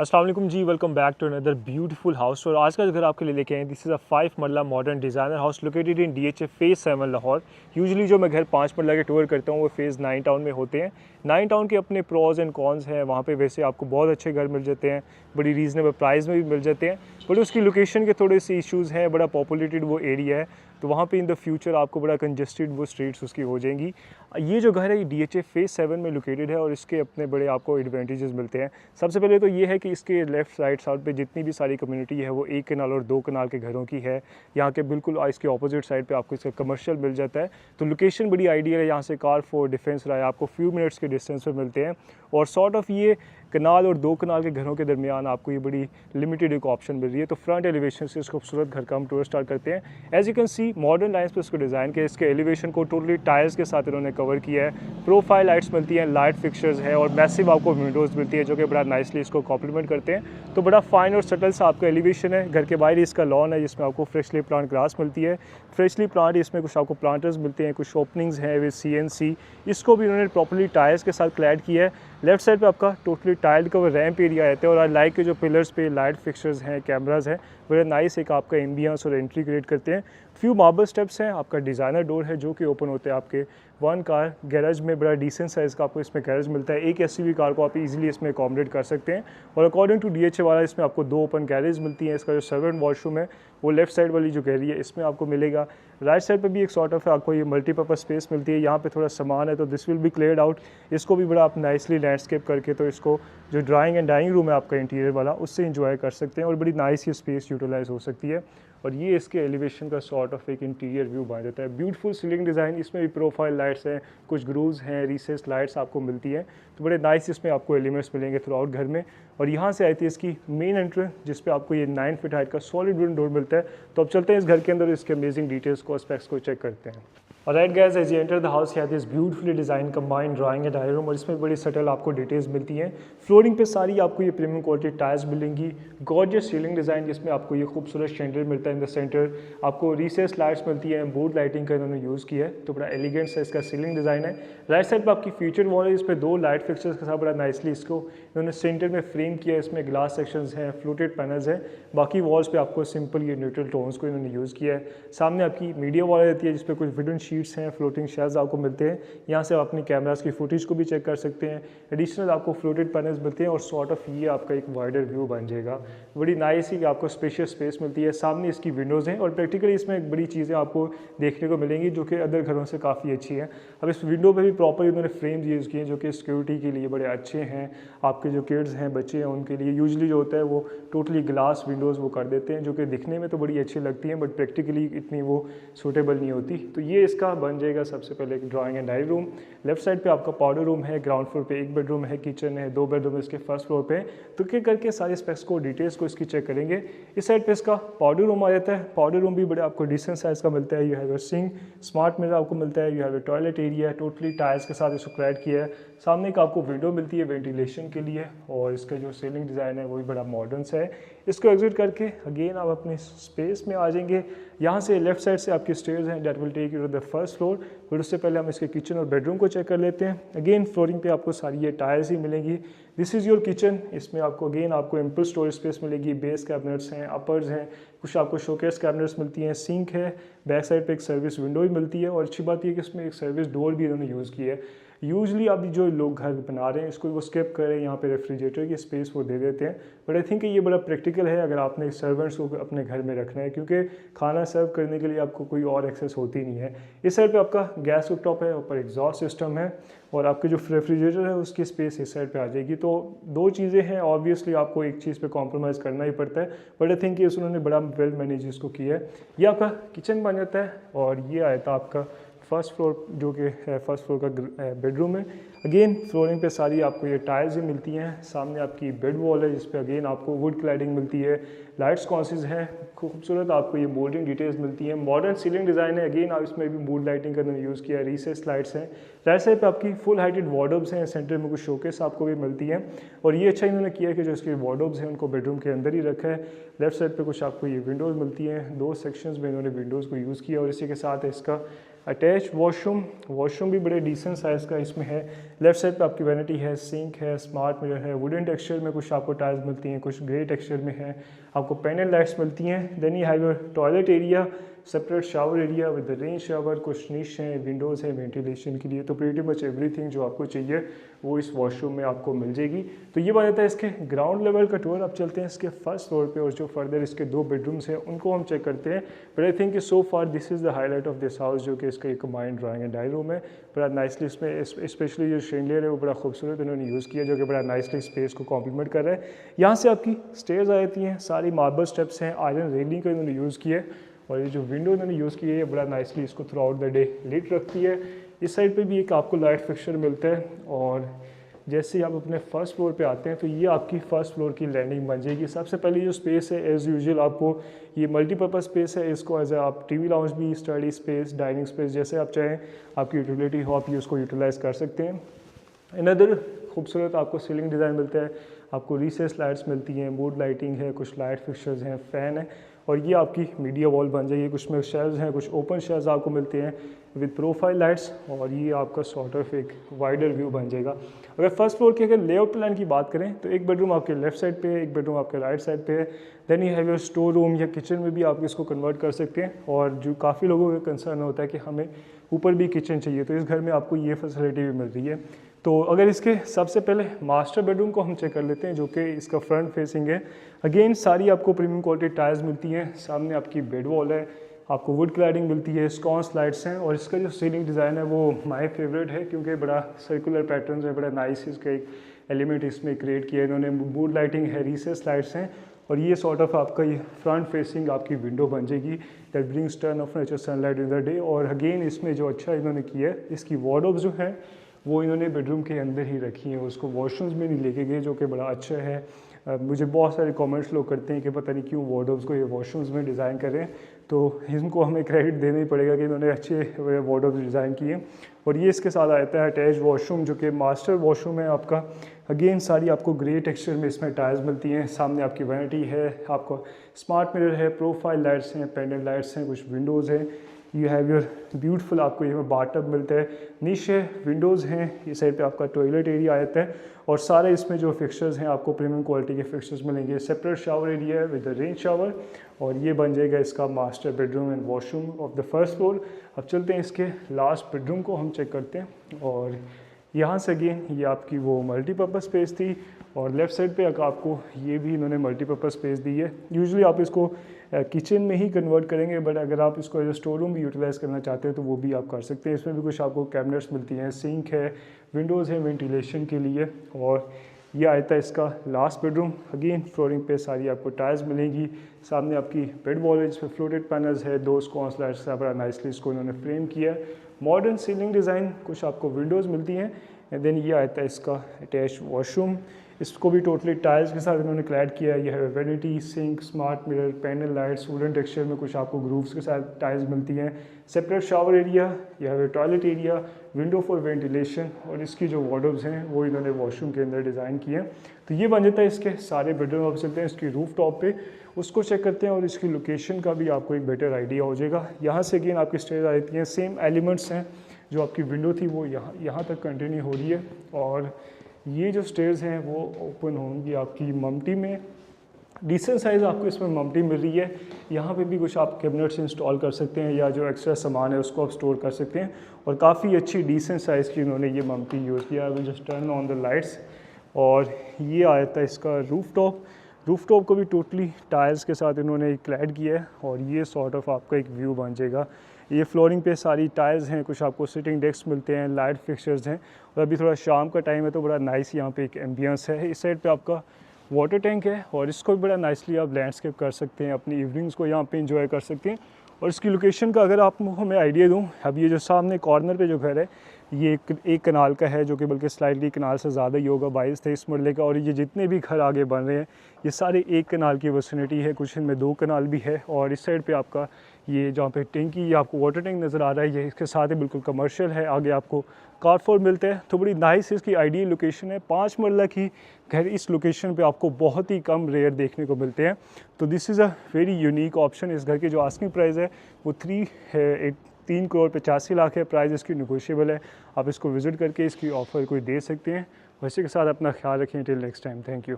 अस्सलाम वालेकुम जी, welcome back to another beautiful house. और आज का जो घर आपके लिए लेके आए हैं, दिस इज़ अ 5 मरला modern designer house located in DHA phase 7 Lahore. Usually जो मैं घर 5 मरला के टूर करता हूँ वो फेज़ 9 टाउन में होते हैं। 9 टाउन के अपने प्रोज एंड कॉन्स हैं, वहाँ पे वैसे आपको बहुत अच्छे घर मिल जाते हैं, बड़ी रीज़नेबल प्राइस में भी मिल जाते हैं, बट उसकी लोकेशन के थोड़े से इशूज़ हैं। बड़ा पॉपुलेटेड वो एरिया है, तो वहाँ पे इन द फ्यूचर आपको बड़ा कंजस्टेड वो स्ट्रीट्स उसकी हो जाएंगी। ये जो घर है ये DHA फेज़ 7 में लोकेटेड है और इसके अपने बड़े आपको एडवांटेजेस मिलते हैं। सबसे पहले तो ये है कि इसके लेफ़्ट राइट साइड पे जितनी भी सारी कम्युनिटी है वो 1 कनाल और 2 कनाल के घरों की है। यहाँ के बिल्कुल इसके ऑपोजिट साइड पे आपको इसका कमर्शियल मिल जाता है, तो लोकेशन बड़ी आइडियल है। यहाँ से कारफोर, डिफेंस राय आपको फ्यू मिनट्स के डिस्टेंस पे मिलते हैं और सॉर्ट ऑफ ये कनाल और 2 कनाल के घरों के दरमियान आपको ये बड़ी लिमिटेड एक ऑप्शन मिल रही है। तो फ्रंट एलिवेशन से इस खूबसूरत घर का हम टूर स्टार्ट करते हैं। As you can see modern lines पे इसको डिज़ाइन किया, इसके एलिवेशन को टोटली टाइल्स के साथ इन्होंने कवर किया है। प्रोफाइल लाइट्स मिलती हैं, लाइट फिक्सर्स है और मैसिव आपको विंडोज़ मिलती है जो कि बड़ा नाइसली इसको कॉम्प्लीमेंट करते हैं। तो बड़ा फाइन और सटल सा आपका एलिवेशन है। घर के बाहर इसका लॉन है जिसमें आपको फ्रेशली प्लांट ग्रास मिलती है, फ्रेशली प्लांट इसमें कुछ आपको प्लांटर्स मिलते हैं, कुछ ओपनिंग्स हैं विद CNC। इसको भी उन्होंने प्रॉपर्ली टाइल्स के साथ क्लैड किया है। लेफ्ट साइड पे आपका टोटली टाइल का वो रैम्प एरिया रहता है और लाइक के जो पिलर्स पे लाइट फिक्सर्स हैं, कैमराज हैं, बड़ा नाइस एक आपका एम्बियंस और एंट्री क्रिएट करते हैं। फ्यू मार्बल स्टेप्स हैं, आपका डिज़ाइनर डोर है जो कि ओपन होते हैं आपके 1 कार गैराज में। बड़ा डिसेंट साइज़ का आपको इसमें गैराज मिलता है। एक SUV कार को आप इजीली इसमें अकोमोडेट कर सकते हैं और अकॉर्डिंग टू DHA वाला इसमें आपको 2 ओपन गैरेज मिलती हैं। इसका जो सर्वेंट वॉशरूम है वो लेफ्ट साइड वाली जो गैलरी है इसमें आपको मिलेगा। राइट साइड पे भी एक सॉर्ट ऑफ आपको ये मल्टीपर्पज़ स्पेस मिलती है। यहाँ पे थोड़ा सामान है तो this will be cleared out. इसको भी बड़ा आप नाइसली लैंडस्केप करके तो इसको जो ड्राइंग एंड डाइनिंग रूम है आपका इंटीरियर वाला उससे इंजॉय कर सकते हैं और बड़ी नाइस ये स्पेस यूटिलाइज हो सकती है। और ये इसके एलिवेशन का सॉर्ट ऑफ एक इंटीरियर व्यू बन जाता है। ब्यूटीफुल सीलिंग डिज़ाइन, इसमें भी प्रोफाइल लाइट्स हैं, कुछ ग्रूव्स हैं, रिसेस लाइट्स आपको मिलती हैं, तो बड़े नाइस इसमें आपको एलिमेंट्स मिलेंगे थ्रू आउट घर में। और यहाँ से आई थी इसकी मेन एंट्रेंस जिस पे आपको ये 9 फीट हाइट का सॉलिड वुडन डोर मिलता है। तो अब चलते हैं इस घर के अंदर, इसके अमेजिंग डिटेल्स को, एस्पेक्ट्स को चेक करते हैं। Alright guys, as you enter the house, you have this beautifully designed combined drawing and dining room और इसमें बड़ी सटल आपको डिटेल्स मिलती हैं। फ्लोरिंग पे सारी आपको ये प्रीमियम क्वालिटी टाइल्स मिलेंगी। गॉर्जियस सीलिंग डिज़ाइन जिसमें आपको ये खूबसूरत शैंडलियर मिलता है इन द सेंटर। आपको रिसेस लाइट्स मिलती हैं, बोर्ड लाइटिंग का इन्होंने यूज़ किया है, तो बड़ा एलिगेंट सा इसका सीलिंग डिज़ाइन है। राइट साइड पर आपकी फीचर वॉल है, इस पर 2 लाइट फिक्सर्स के साथ बड़ा नाइसली इसको इन्होंने सेंटर में फ्रेम किया है। इसमें ग्लास सेक्शंस हैं, फ्लूटेड पैनल्स हैं, बाकी वॉल्स पे आपको सिंपल ये न्यूट्रल टोन्स को इन्होंने यूज़ किया है। सामने आपकी मीडिया वॉल रहती है जिसपे कुछ वुडन शीट्स हैं, फ्लोटिंग शेल्स आपको मिलते हैं। यहाँ से आप अपनी कैमरास की फुटेज को भी चेक कर सकते हैं। एडिशनल आपको फ्लोटेड पैनल्स मिलते हैं और सॉर्ट ऑफ ये आपका एक वाइडर व्यू बन जाएगा। बड़ी नाइस ही आपको स्पेशियस स्पेस मिलती है। सामने इसकी विंडोज़ हैं और प्रैक्टिकली इसमें बड़ी चीज़ें आपको देखने को मिलेंगी जो कि अदर घरों से काफ़ी अच्छी हैं। अब इस विंडो पे भी प्रॉपर इन्होंने फ्रेम्स यूज़ किए हैं जो कि सिक्योरिटी के लिए बड़े अच्छे हैं। आपके जो किड्स हैं, बच्चे हैं, उनके लिए यूजली जो होता है वो टोटली ग्लास विंडोज़ वो कर देते हैं जो कि दिखने में तो बड़ी अच्छी लगती हैं बट प्रैक्टिकली इतनी वो सूटेबल नहीं होती। तो ये इसका बन जाएगा सबसे पहले एक drawing and dining room. Left side पे आपका पाउडर रूम है, ग्राउंड फ्लोर पे 1 बेडरूम है, किचन है, 2 बेडरूम है इसके फर्स्ट फ्लोर पे। तो क्या करके सारे स्पेक्स को, डिटेल्स को इसकी चेक करेंगे। इस साइड पे इसका पाउडर रूम आ जाता है। पाउडर रूम भी बड़े आपको डिसेंट साइज़ का मिलता है। You have a sink, smart mirror आपको मिलता है, you have a toilet area, totally tiles के साथ इसको क्लैड किया है। सामने एक आपको विंडो मिलती है वेंटिलेशन के लिए और इसका जो सीलिंग डिज़ाइन है वो भी बड़ा मॉडर्न सा है। इसको एग्जिट करके अगेन आप अपने स्पेस में आ जाएंगे। यहाँ से लेफ्ट साइड से आपकी स्टेयर्स हैं that will take you to the first floor. फिर उससे पहले हम इसके किचन और बेडरूम को चेक कर लेते हैं। अगेन फ्लोरिंग पे आपको सारी ये टाइल्स ही मिलेंगी। This is your kitchen. इसमें आपको अगेन आपको एम्पल स्टोरेज स्पेस मिलेगी। बेस कैबिनेट्स हैं, अपर्स हैं, कुछ आपको शोकेस कैबिनेट्स मिलती हैं, सिंक है, बैक साइड पे एक सर्विस विंडो भी मिलती है और अच्छी बात यह कि इसमें एक सर्विस डोर भी इन्होंने यूज़ की है। यूजली अभी जो लोग घर बना रहे हैं इसको वो स्किप करें, यहाँ पे रेफ्रिजरेटर की स्पेस वो दे देते हैं, बट आई थिंक ये बड़ा प्रैक्टिकल है अगर आपने सर्वेंट्स को अपने घर में रखना है क्योंकि खाना सर्व करने के लिए आपको कोई और एक्सेस होती नहीं है। इस साइड पे आपका गैस कुकटॉप है, ऊपर एग्जॉस्ट सिस्टम है और आपके जो रेफ्रिजरेटर है उसकी स्पेस इस साइड पे आ जाएगी। तो 2 चीज़ें हैं, ऑब्वियसली आपको एक चीज़ पे कॉम्प्रोमाइज़ करना ही पड़ता है, बट आई थिंक ये उन्होंने बड़ा वेल मैनेज इसको किया है। ये आपका किचन बन जाता है और ये आया था आपका फर्स्ट फ्लोर जो कि है फर्स्ट फ्लोर का बेडरूम है। अगेन फ्लोरिंग पे सारी आपको ये टाइल्स ही मिलती हैं। सामने आपकी बेड वॉल है जिस पे अगेन आपको वुड क्लैडिंग मिलती है, लाइट्स कॉन्सिस हैं, खूबसूरत आपको ये मोल्डिंग डिटेल्स मिलती हैं। मॉडर्न सीलिंग डिज़ाइन है, अगेन आप इसमें भी मूड लाइटिंग का यूज़ किया है, रिसेस लाइट्स हैं। राइट साइड पे आपकी फुल हाइटेड वार्डरोब्स हैं, सेंटर में कुछ शोकेस आपको भी मिलती हैं और ये अच्छा इन्होंने किया है कि जो इसके वार्डरोब्स हैं उनको बेडरूम के अंदर ही रखा है। लेफ्ट साइड पे कुछ आपको ये विंडोज़ मिलती हैं, 2 सेक्शंस में इन्होंने विंडोज़ को यूज़ किया और इसी के साथ इसका अटैच वॉशरूम भी बड़े डिसेंट साइज़ का इसमें है। लेफ्ट साइड पे आपकी वैनिटी है, सिंक है, स्मार्ट मिरर है, वुडन टेक्सचर में कुछ आपको टाइल्स मिलती हैं, कुछ ग्रे टेक्सचर में है, आपको पैनल लाइट्स मिलती हैं। Then you have your toilet area, separate shower area with rain shower, कुछ निश हैं, विंडोज़ हैं वेंटिलेशन के लिए। तो प्रीटी मच एवरीथिंग जो आपको चाहिए वो इस वॉशरूम में आपको मिल जाएगी। तो ये बात आता है इसके ग्राउंड लेवल का टूर। अब चलते हैं इसके फर्स्ट फ्लोर पे और जो फर्दर इसके 2 बेडरूम्स हैं उनको हम चेक करते हैं। But I think so far this is the highlight of this house, जो कि इसका एक combined drawing and dining room है। बड़ा नाइसली इसमें स्पेशली जो शेंडलियर है वो बड़ा खूबसूरत इन्होंने यूज़ किया, जो कि बड़ा नाइसली स्पेस को कॉम्प्लीमेंट कर रहा है। यहाँ से आपकी स्टेयर्स आ जाती हैं, सारी मार्बल स्टेप्स हैं, आयरन रेलिंग का इन्होंने यूज़ किया है और ये जो विंडो इन्होंने यूज़ की है ये बड़ा नाइसली इसको throughout the day lit रखती है। इस साइड पे भी एक आपको लाइट फिक्सचर मिलता है। और जैसे ही आप अपने फर्स्ट फ्लोर पे आते हैं तो ये आपकी फर्स्ट फ्लोर की लैंडिंग बन जाएगी। सबसे पहले जो स्पेस है एज़ यूजुअल आपको ये मल्टीपर्पज़ स्पेस है, इसको एज आप टीवी लाउंज भी, स्टडी स्पेस, डाइनिंग स्पेस जैसे आप चाहें आपकी यूटिलिटी हो आप ये उसको यूटिलाइज़ कर सकते हैं। अनदर खूबसूरत आपको सीलिंग डिज़ाइन मिलता है, आपको रिसेस लाइट्स मिलती हैं, मूड लाइटिंग है, कुछ लाइट फिक्सचर्स हैं, फ़ैन है और ये आपकी मीडिया वॉल बन जाएगी। कुछ में शेल्व्स हैं, कुछ ओपन शेल्व्स आपको मिलते हैं विद प्रोफाइल लाइट्स और ये आपका सॉर्ट ऑफ एक वाइडर व्यू बन जाएगा। अगर फर्स्ट फ्लोर के अगर लेआउट प्लान की बात करें तो एक बेडरूम आपके लेफ्ट साइड पे है, एक बेडरूम आपके राइट साइड पे है। Then you have your store room या किचन में भी आप इसको कन्वर्ट कर सकते हैं। और जो काफ़ी लोगों का कंसर्न होता है कि हमें ऊपर भी किचन चाहिए, तो इस घर में आपको ये फैसिलिटी भी मिल रही है। तो अगर इसके सबसे पहले मास्टर बेडरूम को हम चेक कर लेते हैं, जो कि इसका फ्रंट फेसिंग है। अगेन सारी आपको प्रीमियम क्वालिटी टाइल्स मिलती हैं, सामने आपकी बेड वॉल है, आपको वुड क्लैडिंग मिलती है, स्कॉन्स लाइट्स हैं और इसका जो सीलिंग डिज़ाइन है वो माय फेवरेट है क्योंकि बड़ा सर्कुलर पैटर्न है, बड़ा नाइस इसका एक एलिमेंट इसमें क्रिएट किया है इन्होंने। मूड लाइटिंग है, रिसेस लाइट्स हैं और ये सॉर्ट ऑफ आपका ये फ्रंट फेसिंग आपकी विंडो बन जाएगी that brings turn off nature sunlight in the day. और अगेन इसमें जो अच्छा इन्होंने किया है, इसकी वार्डरोब्स जो हैं वो इन्होंने बेडरूम के अंदर ही रखी हैं, उसको वॉशरूम्स में नहीं लेके गए, जो कि बड़ा अच्छा है। मुझे बहुत सारे कमेंट्स लोग करते हैं कि पता नहीं क्यों वार्डरोब्स को ये वॉशरूम्स में डिज़ाइन कर रहे हैं, तो इनको हमें क्रेडिट देना ही पड़ेगा कि इन्होंने अच्छे वार्डरोब्स डिज़ाइन किए। और ये इसके साथ आता है अटैच वॉशरूम, जो कि मास्टर वॉशरूम है आपका। अगेन सारी आपको ग्रे टेक्सचर में इसमें टाइल्स मिलती हैं, सामने आपकी वैनिटी है, आपको स्मार्ट मिरर है, प्रोफाइल लाइट्स हैं, पेंडेंट लाइट्स हैं, कुछ विंडोज़ हैं। यू हैव योर ब्यूटीफुल आपको यहाँ बाथटब मिलता है, निश है, विंडोज़ हैं, इस साइड पे आपका टॉयलेट एरिया आता है और सारे इसमें जो फिक्सचर्स हैं आपको प्रीमियम क्वालिटी के फिक्सचर्स मिलेंगे। सेपरेट शावर एरिया है विद रेन शावर और ये बन जाएगा इसका master bedroom and washroom of the first floor. अब चलते हैं इसके लास्ट बेडरूम को हम चेक करते हैं और यहाँ से अगेन ये आपकी वो मल्टीपर्पज़ स्पेस थी और लेफ़्ट साइड पे आपको ये भी इन्होंने मल्टीपर्पज़ स्पेस दी है। यूजुअली आप इसको किचन में ही कन्वर्ट करेंगे, बट अगर आप इसको एज ए स्टोर रूम भी यूटिलाइज़ करना चाहते हैं तो वो भी आप कर सकते हैं। इसमें भी कुछ आपको कैबिनेट्स मिलती हैं, सिंक है, विंडोज़ है वेंटिलेशन के लिए। और ये आता है इसका लास्ट बेडरूम। अगेन फ्लोरिंग पे सारी आपको टाइल्स मिलेंगी, सामने आपकी बेड वॉल है जिसमें फ्लोटेड पैनल्स है, 2 स्कॉन्स लाइट्स से बड़ा नाइसली इसको इन्होंने फ्रेम किया है। मॉडर्न सीलिंग डिज़ाइन, कुछ आपको विंडोज़ मिलती हैं एंड देन ये आता है इसका अटैच वॉशरूम। इसको भी टोटली टाइल्स के साथ इन्होंने क्लैड किया है। यह है vanity, sink, smart mirror, panel lights, wooden texture में कुछ आपको ग्रूव्स के साथ टाइल्स मिलती हैं। सेपरेट शावर एरिया, यह है toilet area, window for ventilation और इसकी जो वार्डरोब्स हैं वो इन्होंने वॉशरूम के अंदर डिज़ाइन किए हैं। तो ये बन जाता है इसके सारे बेडरूम। अब चलते हैं इसकी रूफ टॉप पे, उसको चेक करते हैं और इसकी लोकेशन का भी आपको एक बेटर आइडिया हो जाएगा। यहाँ से अगेन आपकी स्टेज आ जाती हैं, सेम एलिमेंट्स हैं, जो आपकी विंडो थी वो यहाँ तक कंटिन्यू हो रही है और ये जो स्टेयर्स हैं वो ओपन होंगी आपकी ममटी में। डिसेंट साइज़ आपको इसमें ममटी मिल रही है। यहाँ पे भी कुछ आप कैबिनेट्स इंस्टॉल कर सकते हैं या जो एक्स्ट्रा सामान है उसको आप स्टोर कर सकते हैं और काफ़ी अच्छी डिसेंट साइज़ की इन्होंने ये ममटी यूज़ किया। I will just turn on the lights और ये आया था इसका रूफ टॉप को भी टोटली टाइल्स के साथ इन्होंने क्लैड किया है और ये सॉर्ट ऑफ आपका एक व्यू बन जाएगा। ये फ्लोरिंग पे सारी टाइल्स हैं, कुछ आपको सिटिंग डेस्क मिलते हैं, लाइट फिक्सचर्स हैं और अभी थोड़ा शाम का टाइम है तो बड़ा नाइस यहाँ पे एक एम्बियंस है। इस साइड पे आपका वाटर टैंक है और इसको भी बड़ा नाइसली आप लैंडस्केप कर सकते हैं, अपनी इवनिंग्स को यहाँ पे इंजॉय कर सकते हैं। और इसकी लोकेशन का अगर आप मैं आइडिया दूँ, अब ये जो सामने कॉर्नर पे जो घर है ये एक कनाल का है, जो कि बल्कि स्लाइडली कनाल से ज़्यादा ही होगा 22-23 मरले का। और ये जितने भी घर आगे बन रहे हैं ये सारे एक कनाल की विसिनिटी है, कुछ इनमें 2 कनाल भी है। और इस साइड पे आपका ये जहाँ पे टैंकी, ये आपको वाटर टैंक नज़र आ रहा है, ये इसके साथ ही बिल्कुल कमर्शियल है। आगे आपको कारफोर्ड मिलते हैं, तो बड़ी नाइस इसकी आइडियल लोकेशन है। 5 मरला की घर इस लोकेशन पे आपको बहुत ही कम रेयर देखने को मिलते हैं। तो this is a very unique option. इस घर की जो आस्किंग प्राइस है वो 3,85,00,000 है, प्राइस इसकी नेगोशिएबल है। आप इसको विज़िट करके इसकी ऑफ़र कोई दे सकते हैं। वैसे के साथ अपना ख्याल रखें। Till next time, thank you.